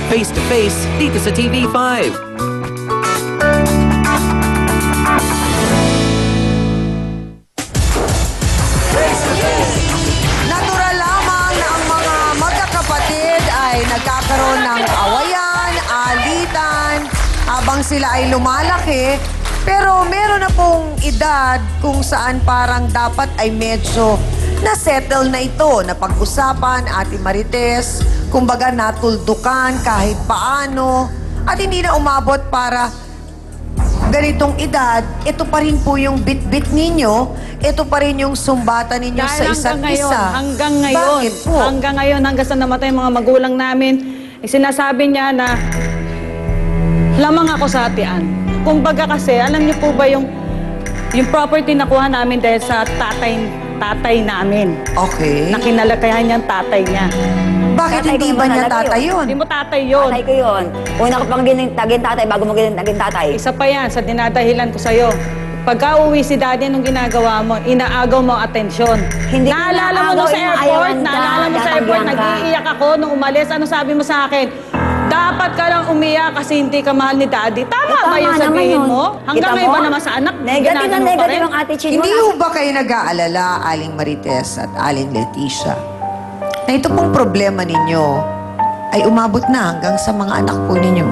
Face to Face dito sa TV5. Natural lamang na ang mga magkakapatid ay nagkakaroon ng awayan, alitan, habang sila ay lumalaki. Pero meron na pong edad kung saan parang dapat ay medyo na-settle na ito, na pag-usapan, Ate Marites, kumbaga natuldukan kahit paano, at hindi na umabot para ganitong edad, ito pa rin po yung bit-bit ninyo, ito pa rin yung sumbatan ninyo sa isa't isa. Hanggang ngayon, Bakit po? hanggang ngayon, hanggang sa namatay mga magulang namin, sinasabi niya na lamang ako sa hatian. Kumbaga kasi, alam niyo po ba yung property nakuha namin dahil sa tatay namin. Okay. Na kinalagayan niyang tatay niya. Bakit Tatay hindi ko ba naman niya talaga tatay yun? Hindi mo tatay yun. Tatay ko yun. Una ko pang tagin tatay bago mo tagin tatay. Isa pa yan sa dinadahilan ko sa'yo. Pagka uwi si daddy, anong ginagawa mo? Inaagaw mo ang atensyon. Hindi ko Naalala mo inaagaw, nung sa airport, inaayawan ka, naalala mo sa airport, tatagyan ka. nag-iiyak ako nung umalis. Ano sabi mo sa akin? Dapat ka lang umiyak kasi hindi ka mahal ni daddy. Tama ba yung Tama naman sabihin yun. mo? Hanggang Kita ngayon mo? ba naman sa anak? Negative ginagawa na mo pa negative rin? ang attitude mo. Hindi ho ba kayo nag-aalala, Aling Marites at Aling Leticia, na ito pong problema ninyo ay umabot na hanggang sa mga anak po ninyo?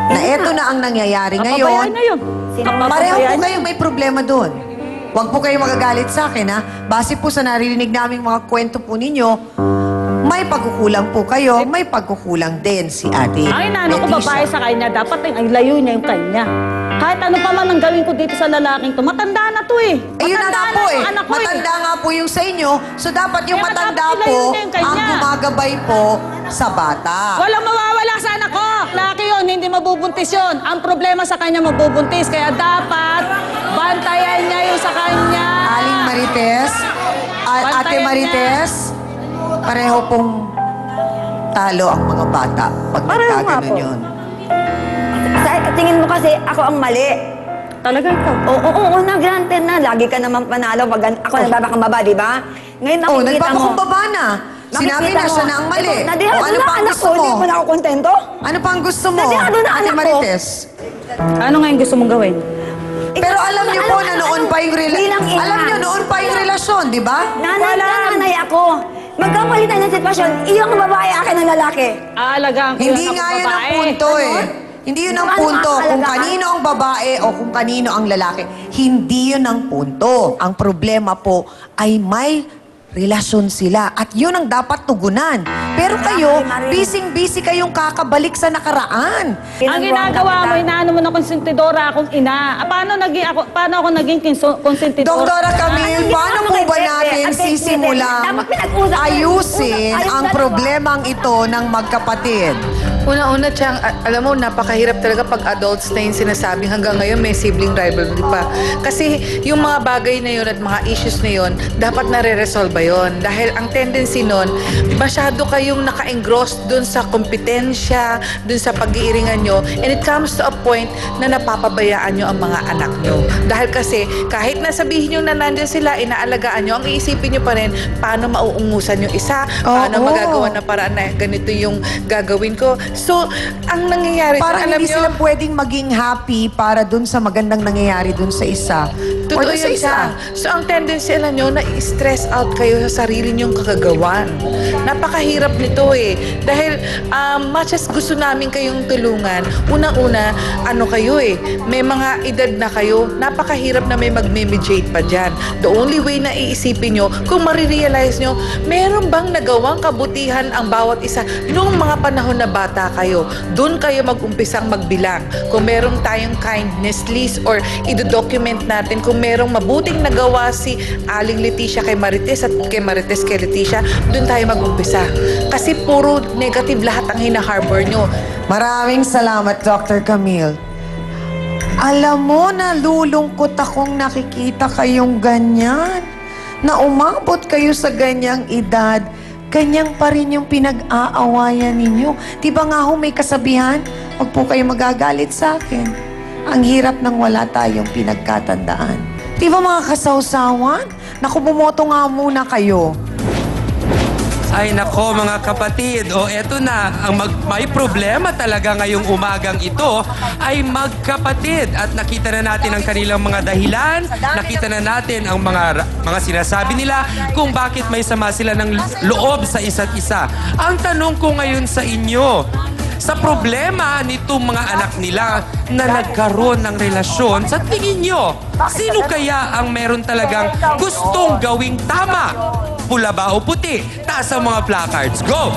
Na eto na ang nangyayari Kapabayaan ngayon. na yun. Pareho po Kapabayaan kayong may problema doon. Huwag po kayong magagalit sa akin, ha? Base po sa naririnig naming mga kwento po ninyo, may pagkukulang po kayo, may pagkukulang din si Ate Ang inaano ko Leticia. babae sa kanya, dapat ang layo niya yung kanya. Kahit ano pa man ang gawin ko dito sa lalaking to, matanda na to eh. Ayun na nga Matanda po na eh. yung anak ko Matanda nga po yung sa inyo. So dapat yung Kaya matanda dapat po ilayo niya yung kanya. ang gumagabay po sa bata. Walang mawawala sa anak ko. Laki yun, hindi mabubuntis yun. Ang problema sa kanya mabubuntis. Kaya dapat bantayan niya yung sa kanya. Aling Marites, Ate Bantayan Marites, pareho pong talo ang mga bata pag Pareho nga nagkaganon po. yun. Sa tingin mo kasi ako ang mali. Talaga ikaw. Oo, na granted na. Lagi ka naman panalo pag ako nagbabakambaba, di ba? Ngayon Oh, nakikita mo. nagpapakumbaba na. Sinabi Makikita na mo. siya na ang mali. Ito, O nadihado ano na pa ang anak gusto ko, hindi mo? mo na ako kontento. Ano pa ang gusto mo? Nadihado na Ate anak ko. Marites. Ano nga yung gusto mong gawin? Pero alam niyo po na noon pa yung Bilang ina. Alam niyo noon pa yung relasyon, di ba? Nanay ako. Magkapalitan ng sitwasyon, iyong babae, akin ang lalaki. Aalagaan ko Hindi yun nga ako yun ang babae. punto eh. Hindi yun ang Ano punto ang kung kaalagaan? kanino ang babae o kung kanino ang lalaki. Hindi yun ang punto. Ang problema po ay may relasyon sila at yun ang dapat tugunan. Pero kayo, busy-busy kayong kakabalik sa nakaraan. Ang ginagawa mo, inaano mo na konsentidora akong ina. Paano ako naging konsentidora? Doktora Camille, paano po ba natin sisimulang ayusin ang problemang ito ng magkapatid? Una-una, Chang, alam mo, napakahirap talaga pag adults na yung sinasabing hanggang ngayon may sibling rivalry pa. Kasi yung mga bagay na yun at mga issues na yun, dapat nare-resolve yun. Dahil ang tendency nun, masyado kayong naka-engross dun sa kompetensya, dun sa pag-iiringan nyo, and it comes to a point na napapabayaan nyo ang mga anak nyo. Dahil kasi, kahit nasabihin nyo na nandyan sila, inaalagaan nyo, ang iisipin nyo pa rin, paano mauungusan yung isa, paano Oo. magagawa na paraan na ganito yung gagawin ko. So, ang nangyayari, Parang alam hindi nyo, sila pwedeng maging happy para dun sa magandang nangyayari dun sa isa. Or totoo dun sa yun isa. siya. So, ang tendency, alam nyo, na-stress out kayo sa sarili nyong kagagawan. Napakahirap nito eh. Dahil, much as gusto namin kayong tulungan, unang-una, ano kayo eh, may mga edad na kayo, napakahirap na may mag-mediate pa dyan. The only way na iisipin nyo, kung marirealize nyo, meron bang nagawang kabutihan ang bawat isa noong mga panahon na bata kayo. Doon kayo mag-umpisang magbilang. Kung merong tayong kindness list or i-document natin kung merong mabuting nagawa si Aling Leticia kay Marites at kay Marites kay Leticia, doon tayo mag-umpisa. Kasi puro negative lahat ang hina-harbor nyo. Maraming salamat, Dr. Camille. Alam mo, nalulungkot akong nakikita kayong ganyan. Na umabot kayo sa ganyang edad, ganyan pa rin yung pinag-aawayan ninyo. Di ba nga ho may kasabihan? Huwag po kayo magagalit sa akin. Ang hirap nang wala tayong pinagkatandaan. Di ba mga kasawsawan? Naku, bumoto nga muna kayo. Ay nako mga kapatid, eto na, may problema talaga ngayong umagang ito ay magkapatid at nakita na natin ang kanilang mga dahilan, nakita na natin ang mga sinasabi nila kung bakit may sama sila ng loob sa isa't isa. Ang tanong ko ngayon sa inyo, sa problema nitong mga anak nila na nagkaroon ng relasyon, sa tingin nyo, sino kaya ang meron talagang gustong gawing tama? Pula ba o puti? Taas ang mga placards. Go!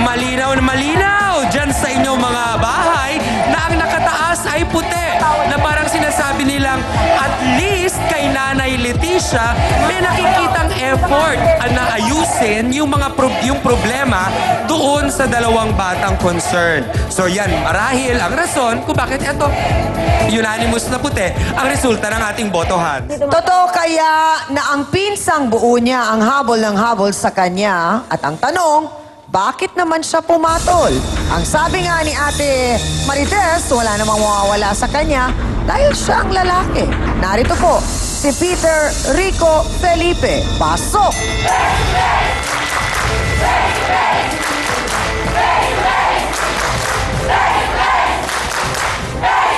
Malinaw na malinaw dyan sa inyong mga bahay na ang nakataas ay puti. Na parang sinasabi nilang at least kay Nanay Leticia may nakikitang effort na ayusin yung yung problema doon sa dalawang batang concern. So yan, marahil ang rason kung bakit ito unanimous na puti ang resulta ng ating botohan. Totoo kaya na ang pinsang buo niya ang habol ng habol sa kanya at ang tanong, bakit naman siya pumatol? Ang sabi nga ni Ate Marites, wala namang mawawala sa kanya dahil siya ang lalaki. Narito po, si Peter Rico Felipe. Pasok!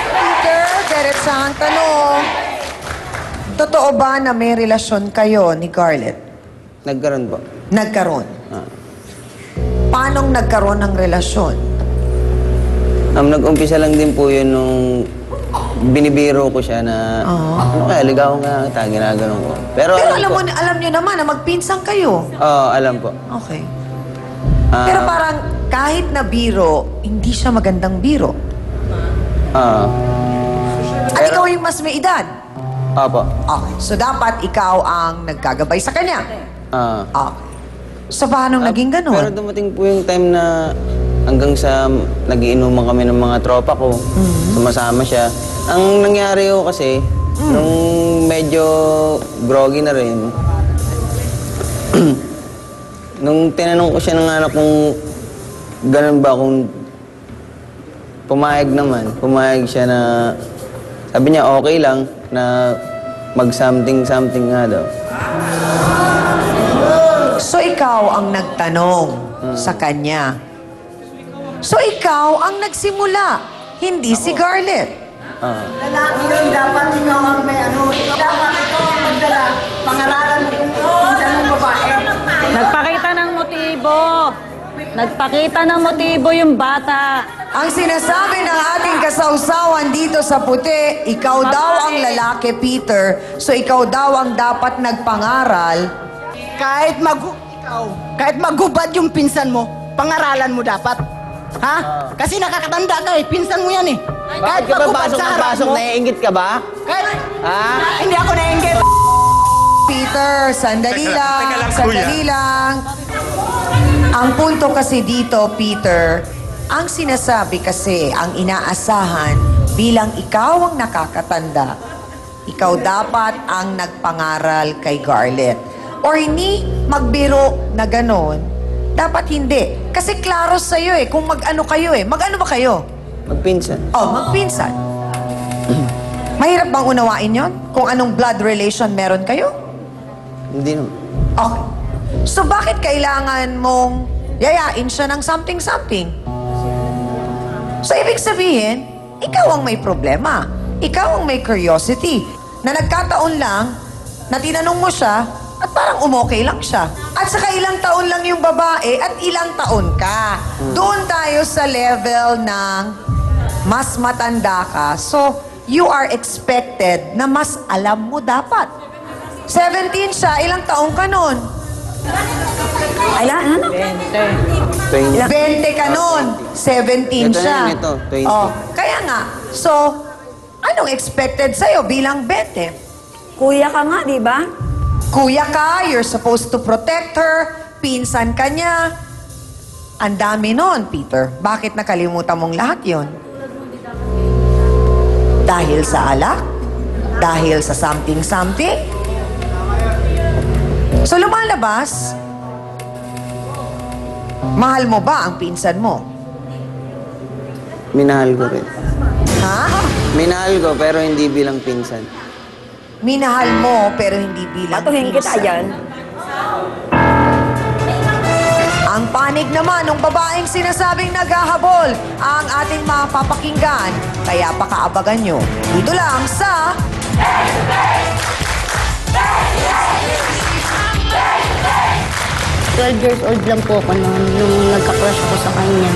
Peter, diretsahang tanong. Totoo ba na may relasyon kayo ni Garlet? Nagkaroon po. Nagkaroon? Paanong nagkaroon ng relasyon? Nag-umpisa lang din po yun nung binibiro ko siya na ano kaya, ligaw nga kita, ginaganon ko. Pero alam niyo naman na magpinsang kayo. Oo, alam po. Okay. Pero parang kahit na biro, hindi siya magandang biro. At ikaw yung mas may edad. Opo. Okay. So dapat ikaw ang nagkagabay sa kanya. Okay. So paano naging Pero ganun? dumating po yung time na hanggang sa nagiinuman kami ng mga tropa ko, sumasama siya. Ang nangyari ko kasi, nung medyo groggy na rin, nung tinanong ko siya ng anak kung ganun ba, kung pumayag siya na, sabi niya okay lang na mag-something nga daw. So ikaw ang nagtanong sa kanya. So ikaw ang nagsimula, hindi si Garlet. Lalaki yun, dapat ikaw ang may ano, dapat ikaw ang magdala, pangaralan mo yung pinsan ng babae. Nagpakita ng motibo. Nagpakita ng motibo yung bata. Ang sinasabi ng ating kasawsawan dito sa puti, ikaw daw ang lalaki, Peter. So ikaw daw ang dapat nagpangaral. Kahit magubad yung pinsan mo, pangaralan mo dapat. Ha? Kasi nakakatanda ka eh, pinsan mo yan eh. Kahit Bakit ka ba magubad sa harap mo. naiingit ka ba? Kahit, Ha? hindi ako nainggit. Peter, sandali Teka lang, lang, sandali lang. Ang punto kasi dito, Peter, ang sinasabi kasi, ang inaasahan bilang ikaw ang nakakatanda, ikaw dapat ang nagpangaral kay Garlet. Or hindi magbiro na ganon, dapat hindi. Kasi klaro sa'yo eh, kung mag-ano kayo eh. Mag-ano ba kayo? Magpinsan. Magpinsan. Mahirap bang unawain yon? Kung anong blood relation meron kayo? Hindi naman. Okay. So bakit kailangan mong yayain siya ng something-something? So ibig sabihin, ikaw ang may problema. Ikaw ang may curiosity. Na nagkataon lang, na tinanong mo siya, at parang umokay lang siya. At saka ilang taon lang yung babae at ilang taon ka. Doon tayo sa level ng mas matanda ka. So, you are expected na mas alam mo dapat. 17 siya, ilang taon ka nun? Ano? 20. 20 ka nun. 17 Ito na siya. yun, ito, 20. Kaya nga. So, anong expected sa'yo bilang 20? Kuya ka nga, di ba? Kuya ka, you're supposed to protect her. Pinsan ka niya. Ang dami nun, Peter. Bakit nakalimutan mong lahat yon? Dahil sa alak? Dahil sa something-something? So lumalabas, mahal mo ba ang pinsan mo? Minahal ko rin. Minahal ko pero hindi bilang pinsan. Minahal mo pero hindi bilang Patuhin kita pinsan. yan. Ang panig naman ng babaeng sinasabing naghahabol ang ating mapapakinggan. Kaya pakaabagan nyo. Dito lang sa... 12 years old lang po ako noon nung nagka-crush ako sa kanya.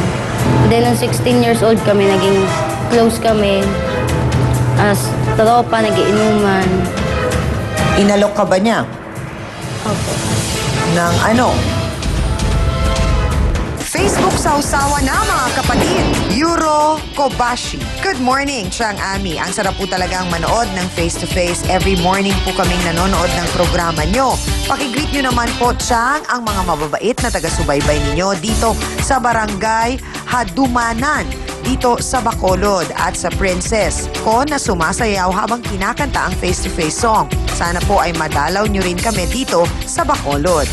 Then, nung 16 years old kami, naging close kami. As tropa, nagiinuman. Inalok ka ba niya? Opo. Ng ano? Facebook sausawa na mga kapatid. Euro Kobashi. Good morning, Chang Ami. Ang sarap po talagang manood ng face-to-face. Every morning po kaming nanonood ng programa nyo. Pakigreet nyo naman po, Chang, ang mga mababait na taga-subaybay ninyo dito sa Barangay Hadumanan, dito sa Bacolod at sa Princess ko na sumasayaw habang kinakanta ang face-to-face song. Sana po ay madalaw nyo rin kami dito sa Bacolod.